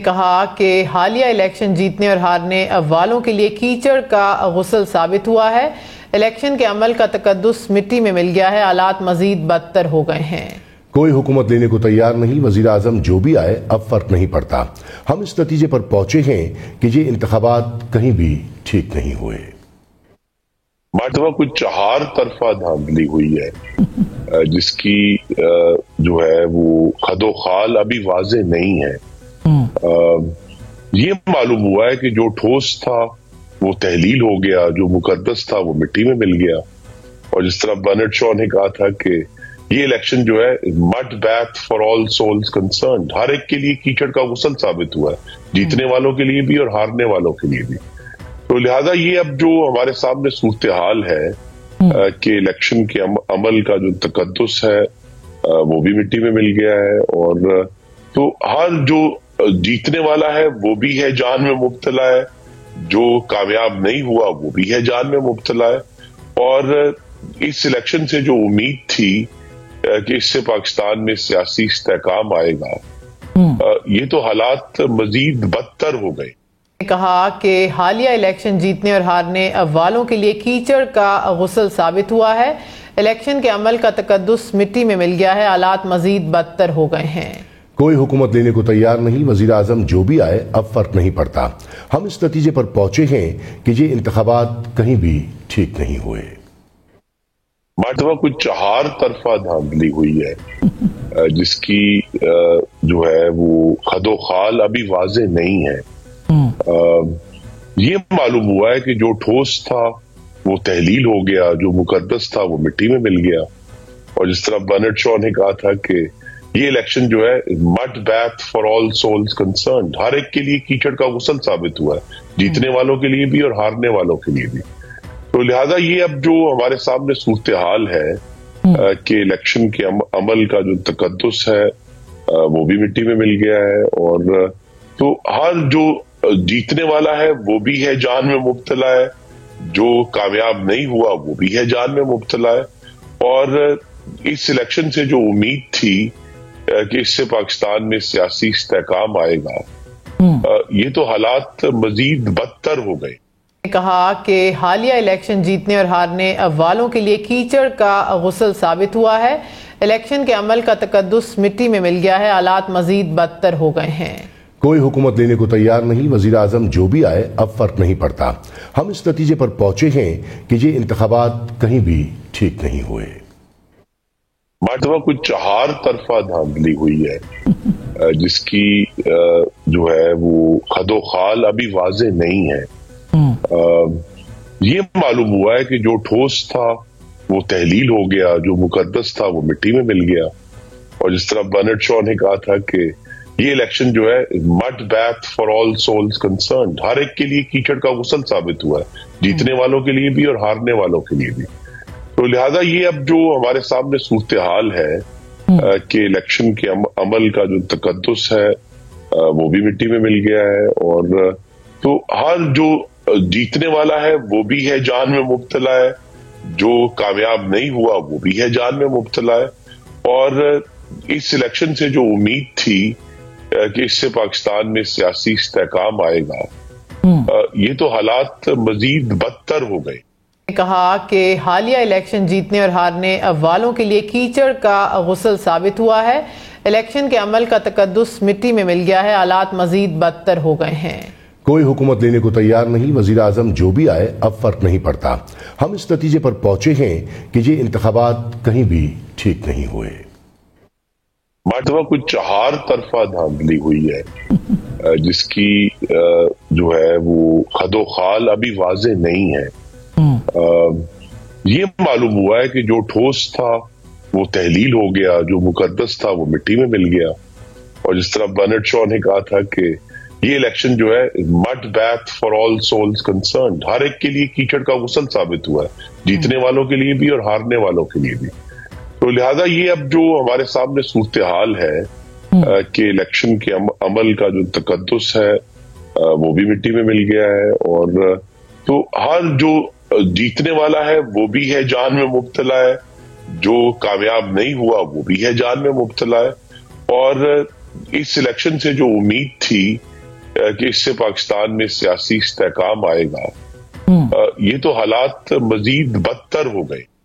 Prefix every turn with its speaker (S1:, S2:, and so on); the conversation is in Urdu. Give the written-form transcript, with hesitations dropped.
S1: کہا کہ حالیہ الیکشن جیتنے اور ہارنے والوں کے لیے کیچڑ کا غسل ثابت ہوا ہے۔ الیکشن کے عمل کا تقدس مٹی میں مل گیا ہے، حالات مزید بدتر ہو گئے ہیں۔
S2: کوئی حکومت لینے کو تیار نہیں، وزیر اعظم جو بھی آئے اب فرق نہیں پڑتا۔ ہم اس نتیجے پر پہنچے ہیں کہ یہ انتخابات کہیں بھی ٹھیک نہیں ہوئے۔
S3: مرتبہ کچھ 4 طرفہ دھاندلی ہوئی ہے جس کی جو ہے وہ خد و خال ابھی واضح نہیں ہے۔ یہ معلوم ہوا ہے کہ جو ٹھوس تھا وہ تحلیل ہو گیا، جو مقدس تھا وہ مٹی میں مل گیا، اور جس طرح برنارڈ شاء نے کہا تھا کہ یہ الیکشن جو ہے mud bath for all souls concerned, ہر ایک کے لیے کیچڑ کا غسل ثابت ہوا ہے، جیتنے والوں کے لیے بھی اور ہارنے والوں کے لیے بھی۔ تو لہٰذا یہ اب جو ہمارے سامنے صورتحال ہے کہ الیکشن کے عمل کا جو تقدس ہے وہ بھی مٹی میں مل گیا ہے، اور تو ہر جو جیتنے والا ہے وہ بھی ہے جان میں مبتلا ہے، جو کامیاب نہیں ہوا وہ بھی ہے جان میں مبتلا ہے، اور اس الیکشن سے جو امید تھی کہ اس سے پاکستان میں سیاسی استحکام آئے گا، یہ تو حالات مزید بدتر ہو گئے۔
S1: کہا کہ حالیہ الیکشن جیتنے اور ہارنے والوں کے لیے کیچڑ کا غسل ثابت ہوا ہے۔ الیکشن کے عمل کا تقدس مٹی میں مل گیا ہے، حالات مزید بدتر ہو گئے ہیں۔
S2: کوئی حکومت لینے کو تیار نہیں، وزیر اعظم جو بھی آئے اب فرق نہیں پڑتا۔ ہم اس نتیجے پر پہنچے ہیں کہ یہ انتخابات کہیں بھی ٹھیک نہیں ہوئے۔
S3: مرتبہ کچھ 4 طرفہ دھاندلی ہوئی ہے جس کی جو ہے وہ خد و خال ابھی واضح نہیں ہے۔ یہ معلوم ہوا ہے کہ جو ٹھوس تھا وہ تحلیل ہو گیا، جو مقدس تھا وہ مٹی میں مل گیا، اور جس طرح برنارڈ شاء نے کہا تھا کہ یہ الیکشن جو ہے mud bath for all souls concerned, ہر ایک کے لیے کیچڑ کا غسل ثابت ہوا ہے، جیتنے والوں کے لیے بھی اور ہارنے والوں کے لیے بھی۔ تو لہٰذا یہ اب جو ہمارے سامنے صورتحال ہے کہ الیکشن کے عمل کا جو تقدس ہے وہ بھی مٹی میں مل گیا ہے، اور تو ہر جو جیتنے والا ہے وہ بھی ہے جان میں مبتلا ہے، جو کامیاب نہیں ہوا وہ بھی ہے جان میں مبتلا ہے، اور اس الیکشن سے جو امید تھی کہ اس سے پاکستان میں سیاسی استحکام آئے گا، یہ تو حالات مزید بدتر ہو گئے۔
S1: کہا کہ حالیہ الیکشن جیتنے اور ہارنے والوں کے لیے کیچڑ کا غسل ثابت ہوا ہے۔ الیکشن کے عمل کا تقدس مٹی میں مل گیا ہے، حالات مزید بدتر ہو گئے ہیں۔
S2: کوئی حکومت لینے کو تیار نہیں، وزیر اعظم جو بھی آئے اب فرق نہیں پڑتا۔ ہم اس نتیجے پر پہنچے ہیں کہ یہ انتخابات کہیں بھی ٹھیک نہیں ہوئے۔
S3: مرتبہ کچھ 4 طرفہ دھاندلی ہوئی ہے جس کی جو ہے وہ خد و خال ابھی واضح نہیں ہے۔ یہ معلوم ہوا ہے کہ جو ٹھوس تھا وہ تحلیل ہو گیا، جو مقدس تھا وہ مٹی میں مل گیا، اور جس طرح برنارڈ شاء نے کہا تھا کہ یہ الیکشن جو ہے mud bath for all souls concerned, ہر ایک کے لیے کیچڑ کا غسل ثابت ہوا ہے، جیتنے والوں کے لیے بھی اور ہارنے والوں کے لیے بھی۔ تو لہٰذا یہ اب جو ہمارے سامنے صورتحال ہے کہ الیکشن کے عمل کا جو تقدس ہے وہ بھی مٹی میں مل گیا ہے، اور تو ہر جو جیتنے والا ہے وہ بھی ہے جان میں مبتلا ہے، جو کامیاب نہیں ہوا وہ بھی ہے جان میں مبتلا ہے، اور اس الیکشن سے جو امید تھی کہ اس سے پاکستان میں سیاسی استحکام آئے گا، یہ تو حالات مزید بدتر ہو گئے۔
S1: کہا کہ حالیہ الیکشن جیتنے اور ہارنے والوں کے لیے کیچڑ کا غسل ثابت ہوا ہے۔ الیکشن کے عمل کا تقدس مٹی میں مل گیا ہے، حالات مزید بدتر ہو گئے ہیں۔
S2: کوئی حکومت لینے کو تیار نہیں، وزیر اعظم جو بھی آئے اب فرق نہیں پڑتا۔ ہم اس نتیجے پر پہنچے ہیں کہ یہ انتخابات کہیں بھی ٹھیک نہیں ہوئے۔
S3: مرتبہ کچھ 4 طرفہ دھاندلی ہوئی ہے جس کی جو ہے وہ خد و خال ابھی واضح نہیں ہے۔ یہ معلوم ہوا ہے کہ جو ٹھوس تھا وہ تحلیل ہو گیا، جو مقدس تھا وہ مٹی میں مل گیا، اور جس طرح برنارڈ شاء نے کہا تھا کہ یہ الیکشن جو ہے mud bath for all souls concerned, ہر ایک کے لیے کیچڑ کا غسل ثابت ہوا ہے، جیتنے والوں کے لیے بھی اور ہارنے والوں کے لیے بھی۔ تو لہٰذا یہ اب جو ہمارے سامنے صورتحال ہے کہ الیکشن کے عمل کا جو تقدس ہے وہ بھی مٹی میں مل گیا ہے، اور تو ہر جو جیتنے والا ہے وہ بھی ہے جان میں مبتلا ہے، جو کامیاب نہیں ہوا وہ بھی ہے جان میں مبتلا ہے، اور اس الیکشن سے جو امید تھی کہ اس سے پاکستان میں سیاسی استحکام آئے گا، یہ تو حالات مزید بدتر ہو گئے.